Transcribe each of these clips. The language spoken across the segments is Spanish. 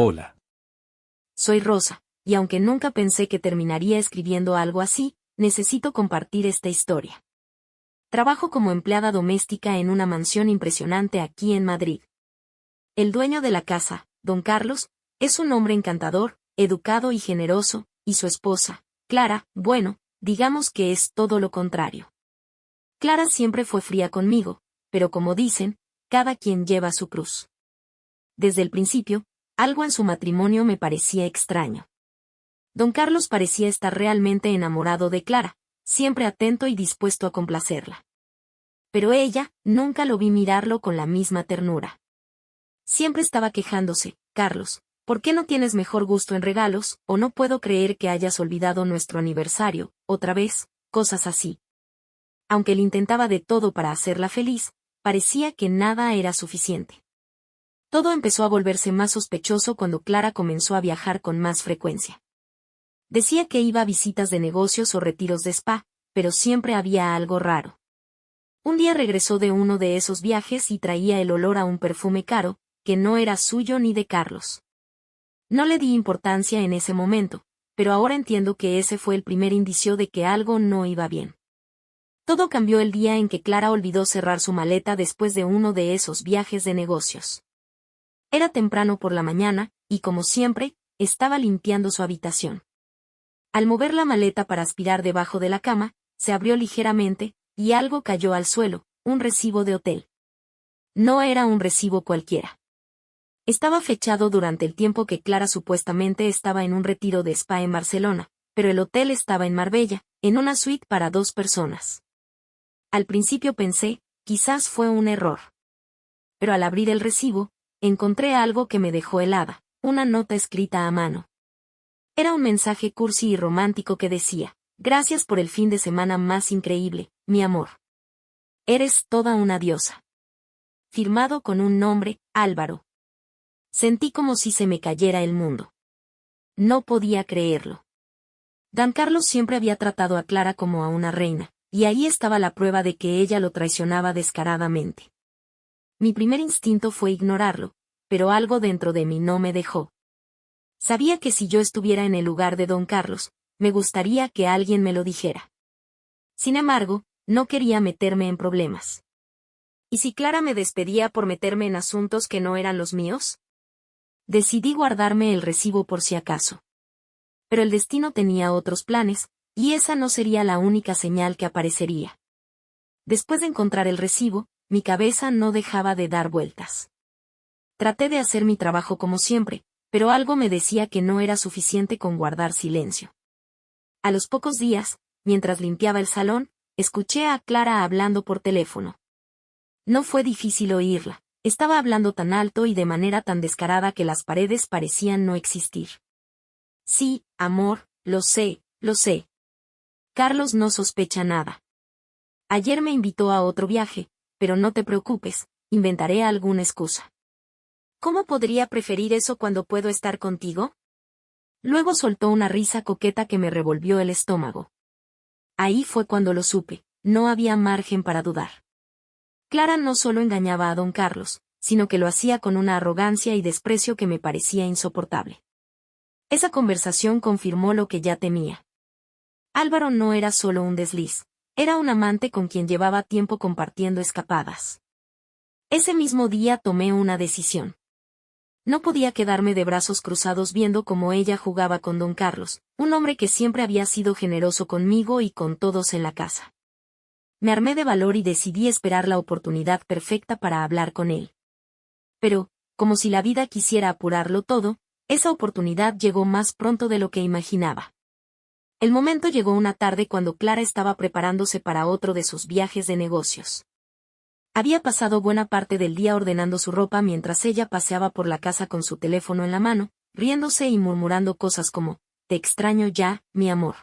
Hola. Soy Rosa, y aunque nunca pensé que terminaría escribiendo algo así, necesito compartir esta historia. Trabajo como empleada doméstica en una mansión impresionante aquí en Madrid. El dueño de la casa, don Carlos, es un hombre encantador, educado y generoso, y su esposa, Clara, bueno, digamos que es todo lo contrario. Clara siempre fue fría conmigo, pero como dicen, cada quien lleva su cruz. Desde el principio, algo en su matrimonio me parecía extraño. Don Carlos parecía estar realmente enamorado de Clara, siempre atento y dispuesto a complacerla. Pero ella, nunca lo vi mirarlo con la misma ternura. Siempre estaba quejándose: Carlos, ¿por qué no tienes mejor gusto en regalos? O no puedo creer que hayas olvidado nuestro aniversario, otra vez, cosas así. Aunque él intentaba de todo para hacerla feliz, parecía que nada era suficiente. Todo empezó a volverse más sospechoso cuando Clara comenzó a viajar con más frecuencia. Decía que iba a visitas de negocios o retiros de spa, pero siempre había algo raro. Un día regresó de uno de esos viajes y traía el olor a un perfume caro, que no era suyo ni de Carlos. No le di importancia en ese momento, pero ahora entiendo que ese fue el primer indicio de que algo no iba bien. Todo cambió el día en que Clara olvidó cerrar su maleta después de uno de esos viajes de negocios. Era temprano por la mañana, y como siempre, estaba limpiando su habitación. Al mover la maleta para aspirar debajo de la cama, se abrió ligeramente, y algo cayó al suelo, un recibo de hotel. No era un recibo cualquiera. Estaba fechado durante el tiempo que Clara supuestamente estaba en un retiro de spa en Barcelona, pero el hotel estaba en Marbella, en una suite para 2 personas. Al principio pensé, quizás fue un error. Pero al abrir el recibo, encontré algo que me dejó helada, una nota escrita a mano. Era un mensaje cursi y romántico que decía: gracias por el fin de semana más increíble, mi amor. Eres toda una diosa. Firmado con un nombre, Álvaro. Sentí como si se me cayera el mundo. No podía creerlo. Don Carlos siempre había tratado a Clara como a una reina, y ahí estaba la prueba de que ella lo traicionaba descaradamente. Mi primer instinto fue ignorarlo, pero algo dentro de mí no me dejó. Sabía que si yo estuviera en el lugar de don Carlos, me gustaría que alguien me lo dijera. Sin embargo, no quería meterme en problemas. ¿Y si Clara me despedía por meterme en asuntos que no eran los míos? Decidí guardarme el recibo por si acaso. Pero el destino tenía otros planes, y esa no sería la única señal que aparecería. Después de encontrar el recibo, mi cabeza no dejaba de dar vueltas. Traté de hacer mi trabajo como siempre, pero algo me decía que no era suficiente con guardar silencio. A los pocos días, mientras limpiaba el salón, escuché a Clara hablando por teléfono. No fue difícil oírla, estaba hablando tan alto y de manera tan descarada que las paredes parecían no existir. Sí, amor, lo sé, lo sé. Carlos no sospecha nada. Ayer me invitó a otro viaje, pero no te preocupes, inventaré alguna excusa. ¿Cómo podría preferir eso cuando puedo estar contigo? Luego soltó una risa coqueta que me revolvió el estómago. Ahí fue cuando lo supe, no había margen para dudar. Clara no solo engañaba a don Carlos, sino que lo hacía con una arrogancia y desprecio que me parecía insoportable. Esa conversación confirmó lo que ya temía. Álvaro no era solo un desliz, era un amante con quien llevaba tiempo compartiendo escapadas. Ese mismo día tomé una decisión. No podía quedarme de brazos cruzados viendo cómo ella jugaba con don Carlos, un hombre que siempre había sido generoso conmigo y con todos en la casa. Me armé de valor y decidí esperar la oportunidad perfecta para hablar con él. Pero, como si la vida quisiera apurarlo todo, esa oportunidad llegó más pronto de lo que imaginaba. El momento llegó una tarde cuando Clara estaba preparándose para otro de sus viajes de negocios. Había pasado buena parte del día ordenando su ropa mientras ella paseaba por la casa con su teléfono en la mano, riéndose y murmurando cosas como: te extraño ya, mi amor.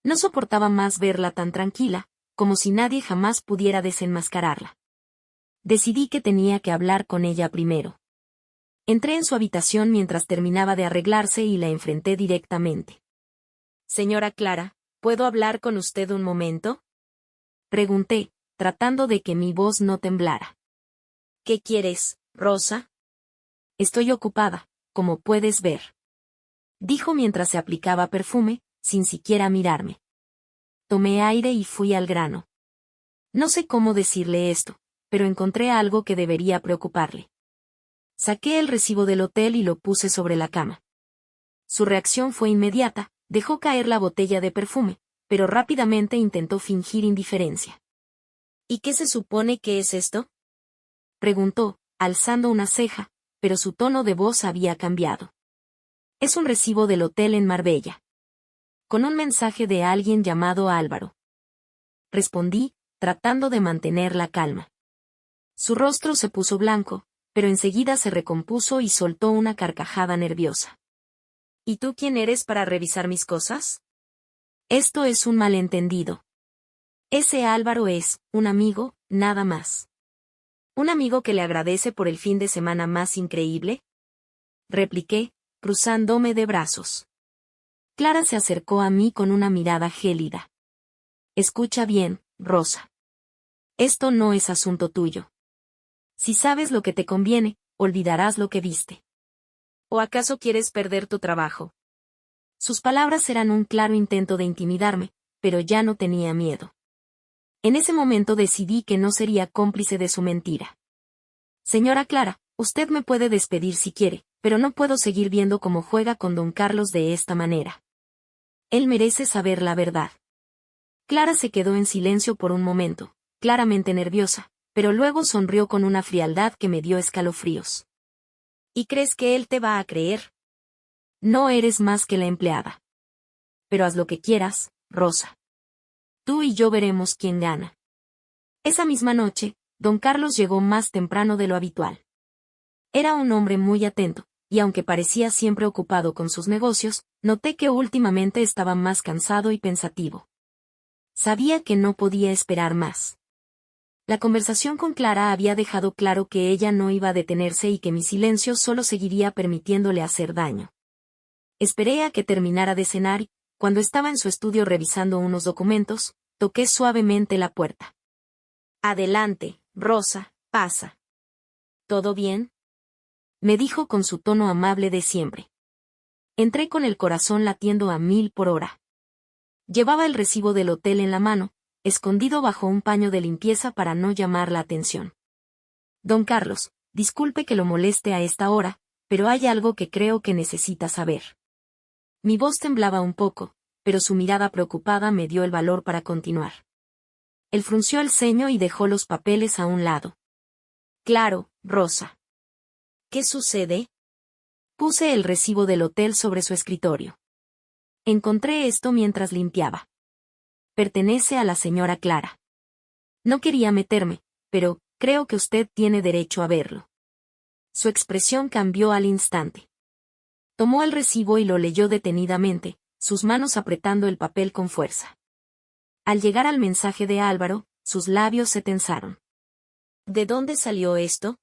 No soportaba más verla tan tranquila, como si nadie jamás pudiera desenmascararla. Decidí que tenía que hablar con ella primero. Entré en su habitación mientras terminaba de arreglarse y la enfrenté directamente. Señora Clara, ¿puedo hablar con usted un momento? Pregunté, tratando de que mi voz no temblara. ¿Qué quieres, Rosa? Estoy ocupada, como puedes ver. Dijo mientras se aplicaba perfume, sin siquiera mirarme. Tomé aire y fui al grano. No sé cómo decirle esto, pero encontré algo que debería preocuparle. Saqué el recibo del hotel y lo puse sobre la cama. Su reacción fue inmediata, dejó caer la botella de perfume, pero rápidamente intentó fingir indiferencia. ¿Y qué se supone que es esto?, preguntó, alzando una ceja, pero su tono de voz había cambiado. Es un recibo del hotel en Marbella. Con un mensaje de alguien llamado Álvaro. Respondí, tratando de mantener la calma. Su rostro se puso blanco, pero enseguida se recompuso y soltó una carcajada nerviosa. ¿Y tú quién eres para revisar mis cosas? Esto es un malentendido. Ese Álvaro es un amigo, nada más. ¿Un amigo que le agradece por el fin de semana más increíble?, repliqué, cruzándome de brazos. Clara se acercó a mí con una mirada gélida. Escucha bien, Rosa. Esto no es asunto tuyo. Si sabes lo que te conviene, olvidarás lo que viste. ¿O acaso quieres perder tu trabajo? Sus palabras eran un claro intento de intimidarme, pero ya no tenía miedo. En ese momento decidí que no sería cómplice de su mentira. Señora Clara, usted me puede despedir si quiere, pero no puedo seguir viendo cómo juega con don Carlos de esta manera. Él merece saber la verdad. Clara se quedó en silencio por un momento, claramente nerviosa, pero luego sonrió con una frialdad que me dio escalofríos. ¿Y crees que él te va a creer? No eres más que la empleada. Pero haz lo que quieras, Rosa. Tú y yo veremos quién gana. Esa misma noche, don Carlos llegó más temprano de lo habitual. Era un hombre muy atento, y aunque parecía siempre ocupado con sus negocios, noté que últimamente estaba más cansado y pensativo. Sabía que no podía esperar más. La conversación con Clara había dejado claro que ella no iba a detenerse y que mi silencio solo seguiría permitiéndole hacer daño. Esperé a que terminara de cenar y, cuando estaba en su estudio revisando unos documentos, toqué suavemente la puerta. Adelante, Rosa, pasa. ¿Todo bien?, me dijo con su tono amable de siempre. Entré con el corazón latiendo a 1000 por hora. Llevaba el recibo del hotel en la mano, escondido bajo un paño de limpieza para no llamar la atención. Don Carlos, disculpe que lo moleste a esta hora, pero hay algo que creo que necesita saber. Mi voz temblaba un poco, pero su mirada preocupada me dio el valor para continuar. Él frunció el ceño y dejó los papeles a un lado. Claro, Rosa. ¿Qué sucede? Puse el recibo del hotel sobre su escritorio. Encontré esto mientras limpiaba. Pertenece a la señora Clara. No quería meterme, pero creo que usted tiene derecho a verlo. Su expresión cambió al instante. Tomó el recibo y lo leyó detenidamente, sus manos apretando el papel con fuerza. Al llegar al mensaje de Álvaro, sus labios se tensaron. ¿De dónde salió esto?,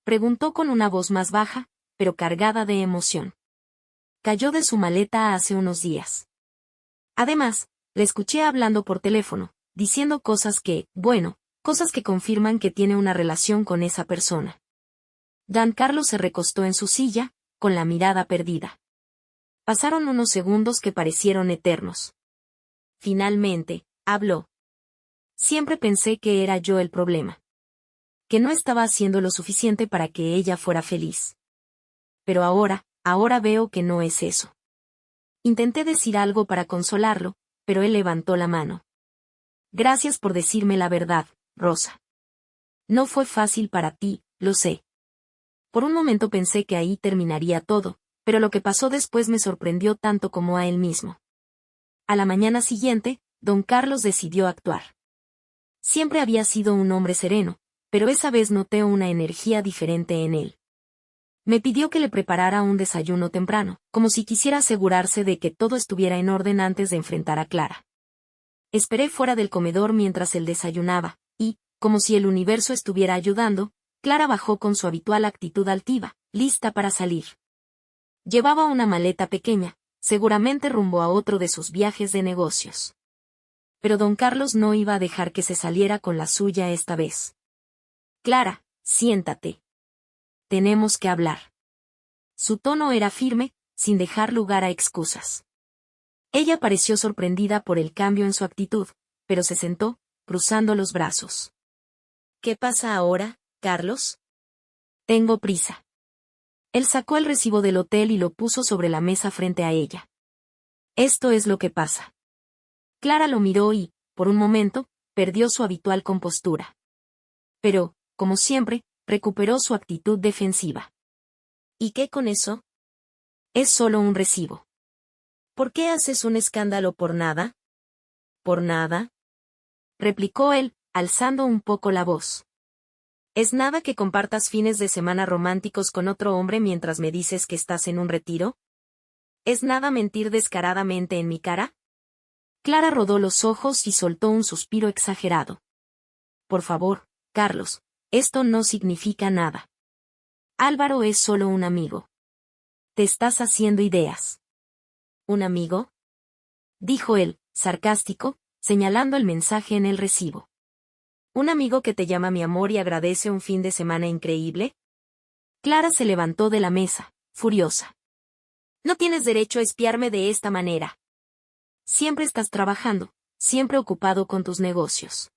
preguntó con una voz más baja, pero cargada de emoción. Cayó de su maleta hace unos días. Además, le escuché hablando por teléfono, diciendo cosas cosas que confirman que tiene una relación con esa persona. Dan Carlos se recostó en su silla, con la mirada perdida. Pasaron unos segundos que parecieron eternos. Finalmente, habló. Siempre pensé que era yo el problema. Que no estaba haciendo lo suficiente para que ella fuera feliz. Pero ahora veo que no es eso. Intenté decir algo para consolarlo, pero él levantó la mano. Gracias por decirme la verdad, Rosa. No fue fácil para ti, lo sé. Por un momento pensé que ahí terminaría todo, pero lo que pasó después me sorprendió tanto como a él mismo. A la mañana siguiente, don Carlos decidió actuar. Siempre había sido un hombre sereno, pero esa vez noté una energía diferente en él. Me pidió que le preparara un desayuno temprano, como si quisiera asegurarse de que todo estuviera en orden antes de enfrentar a Clara. Esperé fuera del comedor mientras él desayunaba, y, como si el universo estuviera ayudando, Clara bajó con su habitual actitud altiva, lista para salir. Llevaba una maleta pequeña, seguramente rumbo a otro de sus viajes de negocios. Pero don Carlos no iba a dejar que se saliera con la suya esta vez. Clara, siéntate. Tenemos que hablar. Su tono era firme, sin dejar lugar a excusas. Ella pareció sorprendida por el cambio en su actitud, pero se sentó, cruzando los brazos. ¿Qué pasa ahora, Carlos? Tengo prisa. Él sacó el recibo del hotel y lo puso sobre la mesa frente a ella. Esto es lo que pasa. Clara lo miró y, por un momento, perdió su habitual compostura. Pero, como siempre, recuperó su actitud defensiva. ¿Y qué con eso? Es solo un recibo. ¿Por qué haces un escándalo por nada? ¿Por nada? Replicó él, alzando un poco la voz. ¿Es nada que compartas fines de semana románticos con otro hombre mientras me dices que estás en un retiro? ¿Es nada mentir descaradamente en mi cara? Clara rodó los ojos y soltó un suspiro exagerado. Por favor, Carlos, esto no significa nada. Álvaro es solo un amigo. Te estás haciendo ideas. ¿Un amigo? Dijo él, sarcástico, señalando el mensaje en el recibo. ¿Un amigo que te llama mi amor y agradece un fin de semana increíble? Clara se levantó de la mesa, furiosa. No tienes derecho a espiarme de esta manera. Siempre estás trabajando, siempre ocupado con tus negocios.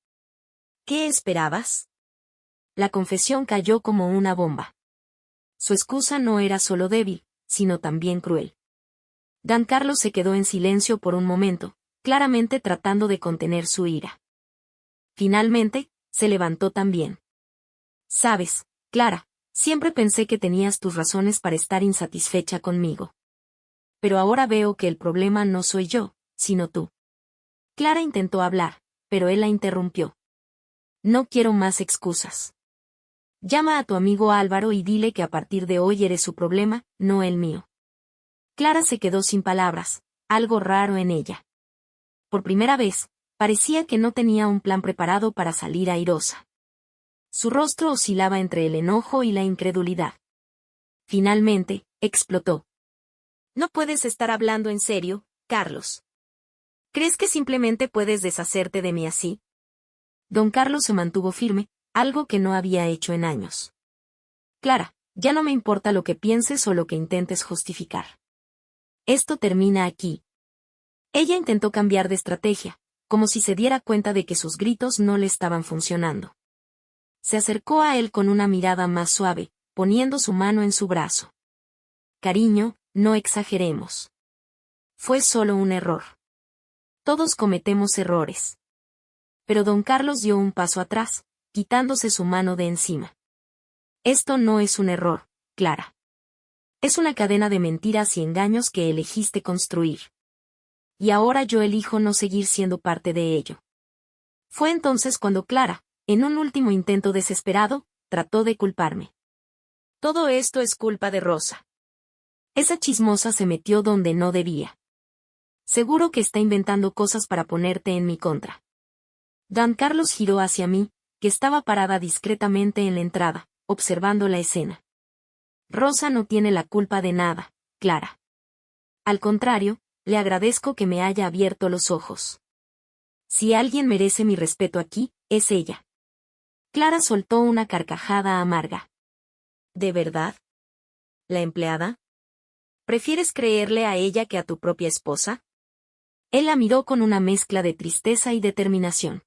¿Qué esperabas? La confesión cayó como una bomba. Su excusa no era solo débil, sino también cruel. Dan Carlos se quedó en silencio por un momento, claramente tratando de contener su ira. Finalmente, se levantó también. Sabes, Clara, siempre pensé que tenías tus razones para estar insatisfecha conmigo. Pero ahora veo que el problema no soy yo, sino tú. Clara intentó hablar, pero él la interrumpió. No quiero más excusas. Llama a tu amigo Álvaro y dile que a partir de hoy eres su problema, no el mío. Clara se quedó sin palabras, algo raro en ella. Por primera vez, parecía que no tenía un plan preparado para salir airosa. Su rostro oscilaba entre el enojo y la incredulidad. Finalmente, explotó. No puedes estar hablando en serio, Carlos. ¿Crees que simplemente puedes deshacerte de mí así? Don Carlos se mantuvo firme, algo que no había hecho en años. Clara, ya no me importa lo que pienses o lo que intentes justificar. Esto termina aquí. Ella intentó cambiar de estrategia, como si se diera cuenta de que sus gritos no le estaban funcionando. Se acercó a él con una mirada más suave, poniendo su mano en su brazo. Cariño, no exageremos. Fue solo un error. Todos cometemos errores. Pero don Carlos dio un paso atrás, quitándose su mano de encima. Esto no es un error, Clara. Es una cadena de mentiras y engaños que elegiste construir. Y ahora yo elijo no seguir siendo parte de ello. Fue entonces cuando Clara, en un último intento desesperado, trató de culparme. Todo esto es culpa de Rosa. Esa chismosa se metió donde no debía. Seguro que está inventando cosas para ponerte en mi contra. Dan Carlos giró hacia mí, que estaba parada discretamente en la entrada, observando la escena. Rosa no tiene la culpa de nada, Clara. Al contrario, le agradezco que me haya abierto los ojos. Si alguien merece mi respeto aquí, es ella. Clara soltó una carcajada amarga. ¿De verdad? ¿La empleada? ¿Prefieres creerle a ella que a tu propia esposa? Él la miró con una mezcla de tristeza y determinación.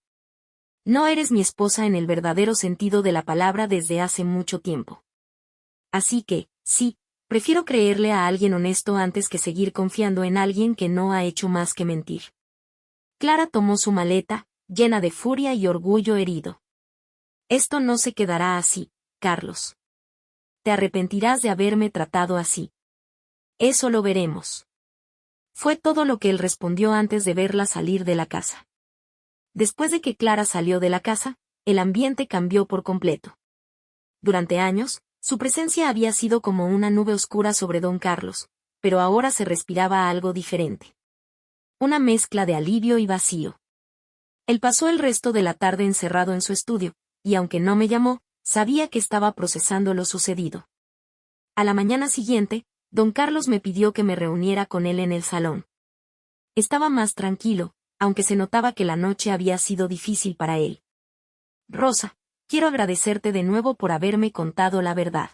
No eres mi esposa en el verdadero sentido de la palabra desde hace mucho tiempo. Así que, sí, prefiero creerle a alguien honesto antes que seguir confiando en alguien que no ha hecho más que mentir. Clara tomó su maleta, llena de furia y orgullo herido. Esto no se quedará así, Carlos. Te arrepentirás de haberme tratado así. Eso lo veremos. Fue todo lo que él respondió antes de verla salir de la casa. Después de que Clara salió de la casa, el ambiente cambió por completo. Durante años, su presencia había sido como una nube oscura sobre don Carlos, pero ahora se respiraba algo diferente. Una mezcla de alivio y vacío. Él pasó el resto de la tarde encerrado en su estudio, y aunque no me llamó, sabía que estaba procesando lo sucedido. A la mañana siguiente, don Carlos me pidió que me reuniera con él en el salón. Estaba más tranquilo, aunque se notaba que la noche había sido difícil para él. Rosa, quiero agradecerte de nuevo por haberme contado la verdad.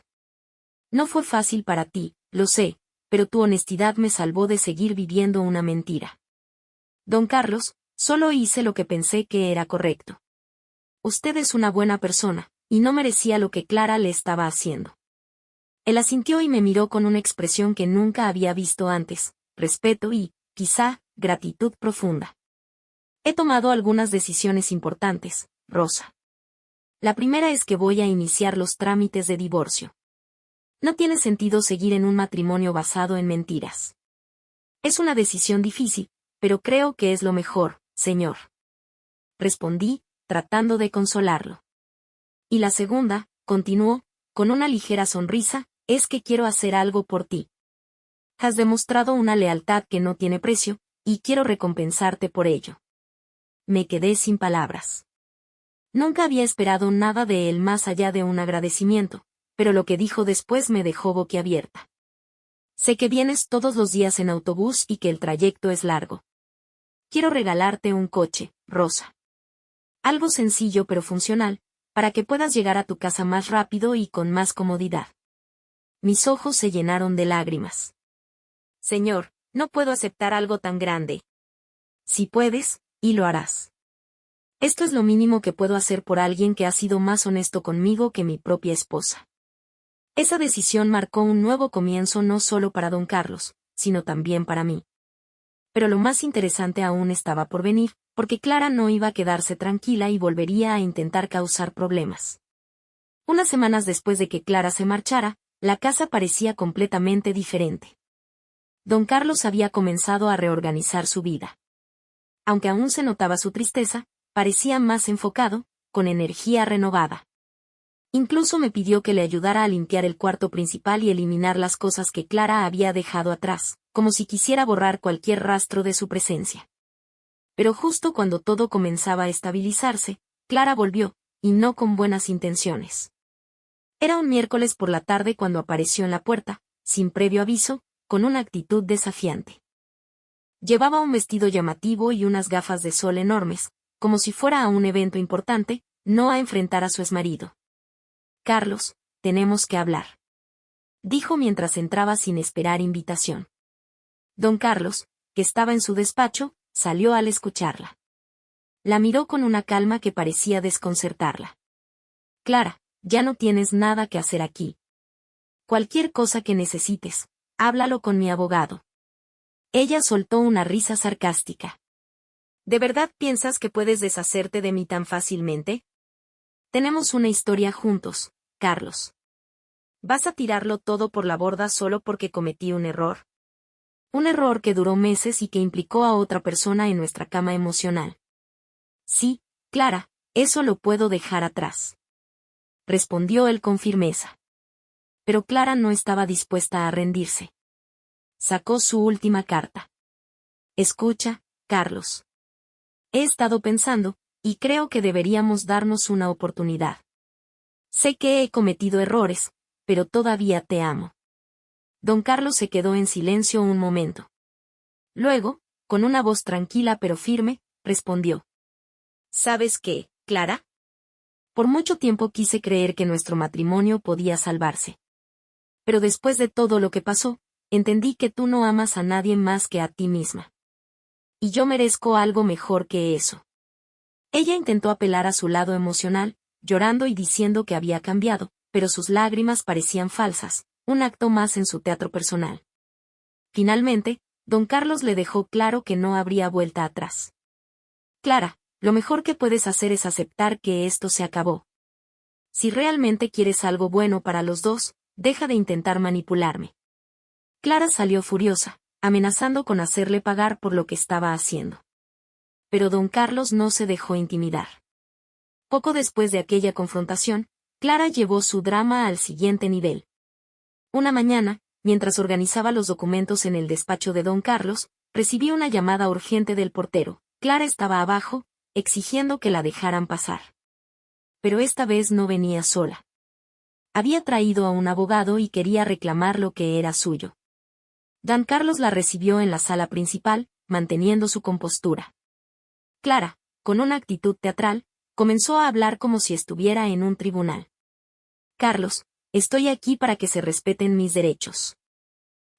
No fue fácil para ti, lo sé, pero tu honestidad me salvó de seguir viviendo una mentira. Don Carlos, solo hice lo que pensé que era correcto. Usted es una buena persona, y no merecía lo que Clara le estaba haciendo. Él asintió y me miró con una expresión que nunca había visto antes, respeto y, quizá, gratitud profunda. He tomado algunas decisiones importantes, Rosa. La primera es que voy a iniciar los trámites de divorcio. No tiene sentido seguir en un matrimonio basado en mentiras. Es una decisión difícil, pero creo que es lo mejor, señor. Respondí, tratando de consolarlo. Y la segunda, continuó, con una ligera sonrisa, es que quiero hacer algo por ti. Has demostrado una lealtad que no tiene precio, y quiero recompensarte por ello. Me quedé sin palabras. Nunca había esperado nada de él más allá de un agradecimiento, pero lo que dijo después me dejó boquiabierta. Sé que vienes todos los días en autobús y que el trayecto es largo. Quiero regalarte un coche, Rosa. Algo sencillo pero funcional, para que puedas llegar a tu casa más rápido y con más comodidad. Mis ojos se llenaron de lágrimas. Señor, no puedo aceptar algo tan grande. Si puedes, y lo harás. Esto es lo mínimo que puedo hacer por alguien que ha sido más honesto conmigo que mi propia esposa. Esa decisión marcó un nuevo comienzo no solo para don Carlos, sino también para mí. Pero lo más interesante aún estaba por venir, porque Clara no iba a quedarse tranquila y volvería a intentar causar problemas. Unas semanas después de que Clara se marchara, la casa parecía completamente diferente. Don Carlos había comenzado a reorganizar su vida. Aunque aún se notaba su tristeza, parecía más enfocado, con energía renovada. Incluso me pidió que le ayudara a limpiar el cuarto principal y eliminar las cosas que Clara había dejado atrás, como si quisiera borrar cualquier rastro de su presencia. Pero justo cuando todo comenzaba a estabilizarse, Clara volvió, y no con buenas intenciones. Era un miércoles por la tarde cuando apareció en la puerta, sin previo aviso, con una actitud desafiante. Llevaba un vestido llamativo y unas gafas de sol enormes, como si fuera a un evento importante, no a enfrentar a su exmarido. Carlos, tenemos que hablar. Dijo mientras entraba sin esperar invitación. Don Carlos, que estaba en su despacho, salió al escucharla. La miró con una calma que parecía desconcertarla. Clara, ya no tienes nada que hacer aquí. Cualquier cosa que necesites, háblalo con mi abogado. Ella soltó una risa sarcástica. ¿De verdad piensas que puedes deshacerte de mí tan fácilmente? Tenemos una historia juntos, Carlos. ¿Vas a tirarlo todo por la borda solo porque cometí un error? Un error que duró meses y que implicó a otra persona en nuestra cama emocional. Sí, Clara, eso lo puedo dejar atrás. Respondió él con firmeza. Pero Clara no estaba dispuesta a rendirse. Sacó su última carta. Escucha, Carlos. He estado pensando, y creo que deberíamos darnos una oportunidad. Sé que he cometido errores, pero todavía te amo. Don Carlos se quedó en silencio un momento. Luego, con una voz tranquila pero firme, respondió. ¿Sabes qué, Clara? Por mucho tiempo quise creer que nuestro matrimonio podía salvarse. Pero después de todo lo que pasó, entendí que tú no amas a nadie más que a ti misma. Y yo merezco algo mejor que eso. Ella intentó apelar a su lado emocional, llorando y diciendo que había cambiado, pero sus lágrimas parecían falsas, un acto más en su teatro personal. Finalmente, don Carlos le dejó claro que no habría vuelta atrás. Clara, lo mejor que puedes hacer es aceptar que esto se acabó. Si realmente quieres algo bueno para los dos, deja de intentar manipularme. Clara salió furiosa, amenazando con hacerle pagar por lo que estaba haciendo. Pero don Carlos no se dejó intimidar. Poco después de aquella confrontación, Clara llevó su drama al siguiente nivel. Una mañana, mientras organizaba los documentos en el despacho de don Carlos, recibió una llamada urgente del portero. Clara estaba abajo, exigiendo que la dejaran pasar. Pero esta vez no venía sola. Había traído a un abogado y quería reclamar lo que era suyo. Don Carlos la recibió en la sala principal, manteniendo su compostura. Clara, con una actitud teatral, comenzó a hablar como si estuviera en un tribunal. Carlos, estoy aquí para que se respeten mis derechos.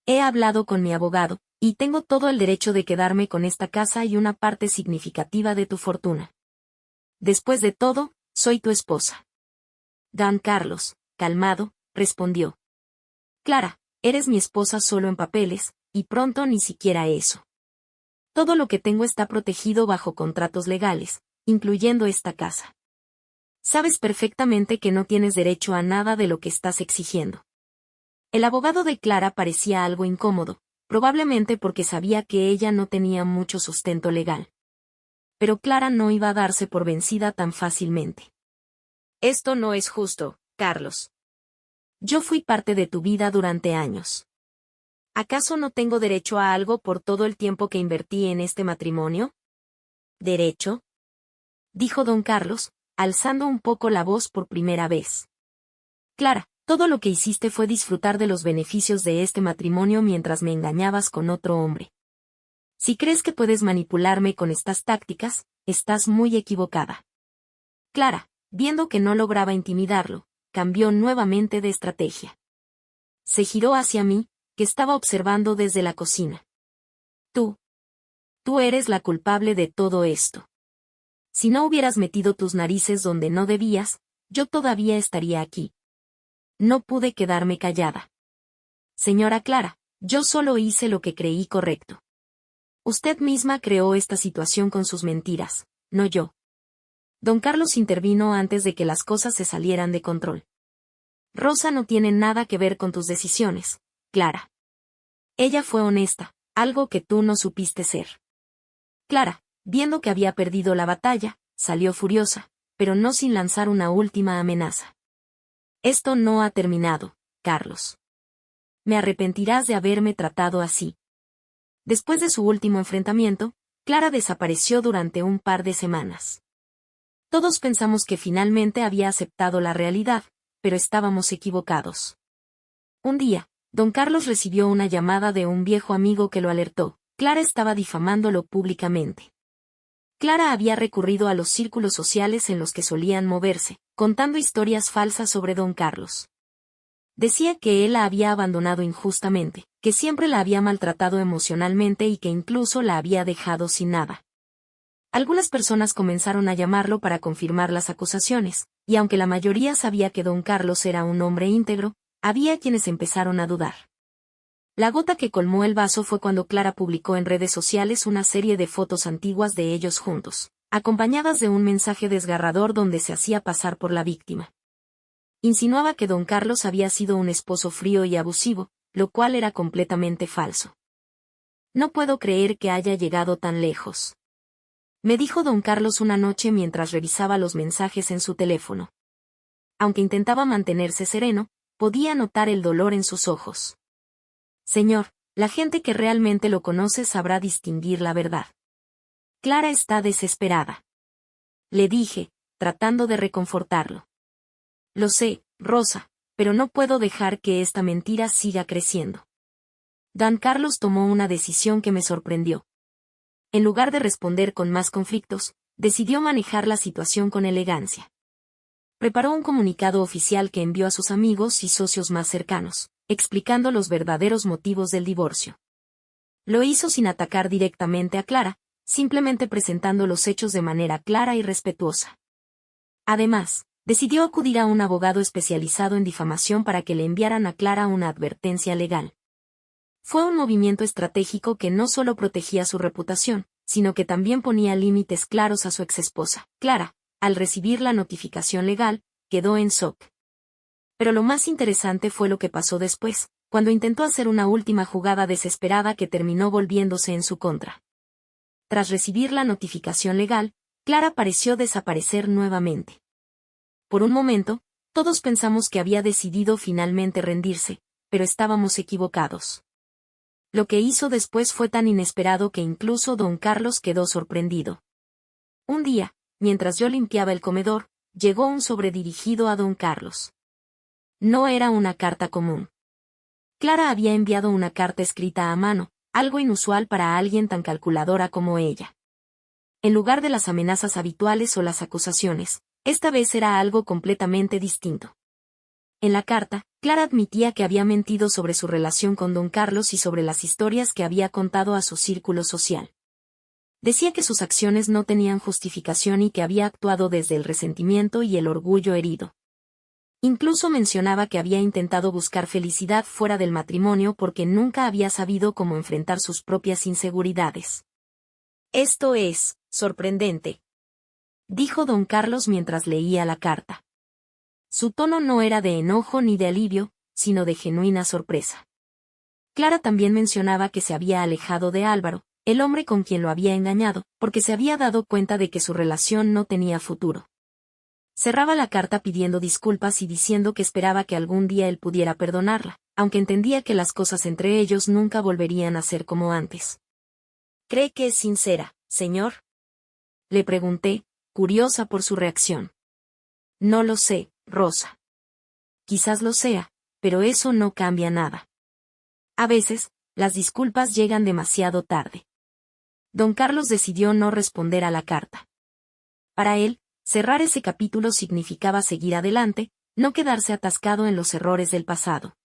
He hablado con mi abogado, y tengo todo el derecho de quedarme con esta casa y una parte significativa de tu fortuna. Después de todo, soy tu esposa. Don Carlos, calmado, respondió. Clara, eres mi esposa solo en papeles, y pronto ni siquiera eso. Todo lo que tengo está protegido bajo contratos legales, incluyendo esta casa. Sabes perfectamente que no tienes derecho a nada de lo que estás exigiendo. El abogado de Clara parecía algo incómodo, probablemente porque sabía que ella no tenía mucho sustento legal. Pero Clara no iba a darse por vencida tan fácilmente. Esto no es justo, Carlos. Yo fui parte de tu vida durante años. ¿Acaso no tengo derecho a algo por todo el tiempo que invertí en este matrimonio? ¿Derecho?, dijo don Carlos, alzando un poco la voz por primera vez. Clara, todo lo que hiciste fue disfrutar de los beneficios de este matrimonio mientras me engañabas con otro hombre. Si crees que puedes manipularme con estas tácticas, estás muy equivocada. Clara, viendo que no lograba intimidarlo, cambió nuevamente de estrategia. Se giró hacia mí, que estaba observando desde la cocina. Tú eres la culpable de todo esto. Si no hubieras metido tus narices donde no debías, yo todavía estaría aquí. No pude quedarme callada. Señora Clara, yo solo hice lo que creí correcto. Usted misma creó esta situación con sus mentiras, no yo. Don Carlos intervino antes de que las cosas se salieran de control. Rosa no tiene nada que ver con tus decisiones, Clara. Ella fue honesta, algo que tú no supiste ser. Clara, viendo que había perdido la batalla, salió furiosa, pero no sin lanzar una última amenaza. Esto no ha terminado, Carlos. Me arrepentirás de haberme tratado así. Después de su último enfrentamiento, Clara desapareció durante un par de semanas. Todos pensamos que finalmente había aceptado la realidad, pero estábamos equivocados. Un día, don Carlos recibió una llamada de un viejo amigo que lo alertó. Clara estaba difamándolo públicamente. Clara había recurrido a los círculos sociales en los que solían moverse, contando historias falsas sobre don Carlos. Decía que él la había abandonado injustamente, que siempre la había maltratado emocionalmente y que incluso la había dejado sin nada. Algunas personas comenzaron a llamarlo para confirmar las acusaciones, y aunque la mayoría sabía que don Carlos era un hombre íntegro, había quienes empezaron a dudar. La gota que colmó el vaso fue cuando Clara publicó en redes sociales una serie de fotos antiguas de ellos juntos, acompañadas de un mensaje desgarrador donde se hacía pasar por la víctima. Insinuaba que don Carlos había sido un esposo frío y abusivo, lo cual era completamente falso. No puedo creer que haya llegado tan lejos. Me dijo don Carlos una noche mientras revisaba los mensajes en su teléfono. Aunque intentaba mantenerse sereno, podía notar el dolor en sus ojos. Señor, la gente que realmente lo conoce sabrá distinguir la verdad. Clara está desesperada. Le dije, tratando de reconfortarlo. Lo sé, Rosa, pero no puedo dejar que esta mentira siga creciendo. Don Carlos tomó una decisión que me sorprendió. En lugar de responder con más conflictos, decidió manejar la situación con elegancia. Preparó un comunicado oficial que envió a sus amigos y socios más cercanos, explicando los verdaderos motivos del divorcio. Lo hizo sin atacar directamente a Clara, simplemente presentando los hechos de manera clara y respetuosa. Además, decidió acudir a un abogado especializado en difamación para que le enviaran a Clara una advertencia legal. Fue un movimiento estratégico que no solo protegía su reputación, sino que también ponía límites claros a su exesposa. Clara, al recibir la notificación legal, quedó en shock. Pero lo más interesante fue lo que pasó después, cuando intentó hacer una última jugada desesperada que terminó volviéndose en su contra. Tras recibir la notificación legal, Clara pareció desaparecer nuevamente. Por un momento, todos pensamos que había decidido finalmente rendirse, pero estábamos equivocados. Lo que hizo después fue tan inesperado que incluso don Carlos quedó sorprendido. Un día, mientras yo limpiaba el comedor, llegó un sobre dirigido a don Carlos. No era una carta común. Clara había enviado una carta escrita a mano, algo inusual para alguien tan calculadora como ella. En lugar de las amenazas habituales o las acusaciones, esta vez era algo completamente distinto. En la carta, Clara admitía que había mentido sobre su relación con don Carlos y sobre las historias que había contado a su círculo social. Decía que sus acciones no tenían justificación y que había actuado desde el resentimiento y el orgullo herido. Incluso mencionaba que había intentado buscar felicidad fuera del matrimonio porque nunca había sabido cómo enfrentar sus propias inseguridades. «Esto es sorprendente», dijo don Carlos mientras leía la carta. Su tono no era de enojo ni de alivio, sino de genuina sorpresa. Clara también mencionaba que se había alejado de Álvaro, el hombre con quien lo había engañado, porque se había dado cuenta de que su relación no tenía futuro. Cerraba la carta pidiendo disculpas y diciendo que esperaba que algún día él pudiera perdonarla, aunque entendía que las cosas entre ellos nunca volverían a ser como antes. «¿Cree que es sincera, señor?», le pregunté, curiosa por su reacción. «No lo sé, Rosa. Quizás lo sea, pero eso no cambia nada. A veces, las disculpas llegan demasiado tarde». Don Carlos decidió no responder a la carta. Para él, cerrar ese capítulo significaba seguir adelante, no quedarse atascado en los errores del pasado.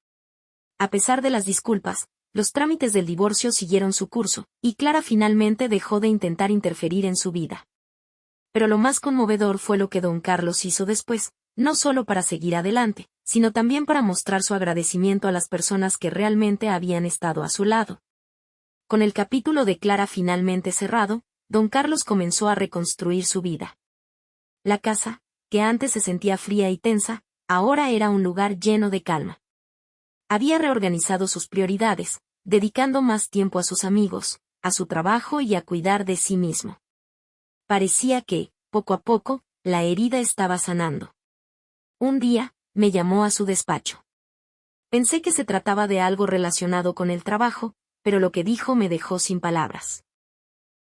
A pesar de las disculpas, los trámites del divorcio siguieron su curso, y Clara finalmente dejó de intentar interferir en su vida. Pero lo más conmovedor fue lo que don Carlos hizo después, no solo para seguir adelante, sino también para mostrar su agradecimiento a las personas que realmente habían estado a su lado. Con el capítulo de Clara finalmente cerrado, don Carlos comenzó a reconstruir su vida. La casa, que antes se sentía fría y tensa, ahora era un lugar lleno de calma. Había reorganizado sus prioridades, dedicando más tiempo a sus amigos, a su trabajo y a cuidar de sí mismo. Parecía que, poco a poco, la herida estaba sanando. Un día, me llamó a su despacho. Pensé que se trataba de algo relacionado con el trabajo, pero lo que dijo me dejó sin palabras.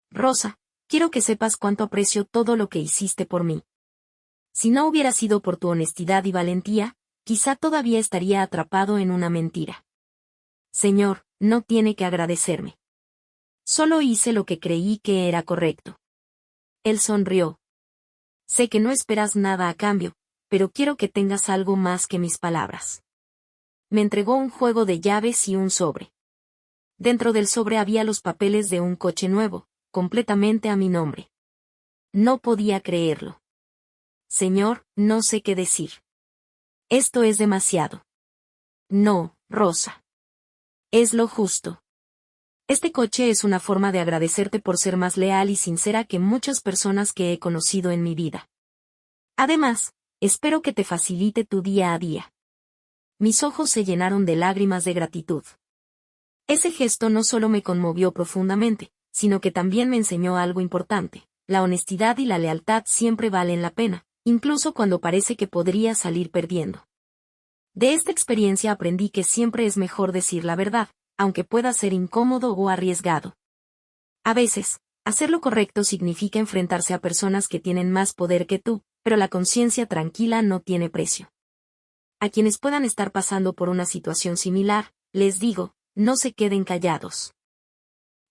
«Rosa, quiero que sepas cuánto aprecio todo lo que hiciste por mí. Si no hubiera sido por tu honestidad y valentía, quizá todavía estaría atrapado en una mentira. Señor, no tiene que agradecerme. Solo hice lo que creí que era correcto». Él sonrió. «Sé que no esperas nada a cambio, pero quiero que tengas algo más que mis palabras». Me entregó un juego de llaves y un sobre. Dentro del sobre había los papeles de un coche nuevo, completamente a mi nombre. No podía creerlo. «Señor, no sé qué decir. Esto es demasiado». «No, Rosa. Es lo justo. Este coche es una forma de agradecerte por ser más leal y sincera que muchas personas que he conocido en mi vida. Además, espero que te facilite tu día a día». Mis ojos se llenaron de lágrimas de gratitud. Ese gesto no solo me conmovió profundamente, sino que también me enseñó algo importante: la honestidad y la lealtad siempre valen la pena, incluso cuando parece que podría salir perdiendo. De esta experiencia aprendí que siempre es mejor decir la verdad, aunque pueda ser incómodo o arriesgado. A veces, hacer lo correcto significa enfrentarse a personas que tienen más poder que tú, pero la conciencia tranquila no tiene precio. A quienes puedan estar pasando por una situación similar, les digo, no se queden callados.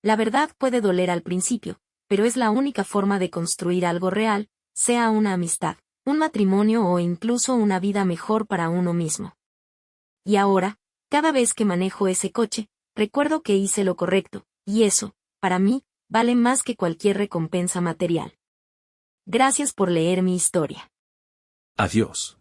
La verdad puede doler al principio, pero es la única forma de construir algo real, sea una amistad, un matrimonio o incluso una vida mejor para uno mismo. Y ahora, cada vez que manejo ese coche, recuerdo que hice lo correcto, y eso, para mí, vale más que cualquier recompensa material. Gracias por leer mi historia. Adiós.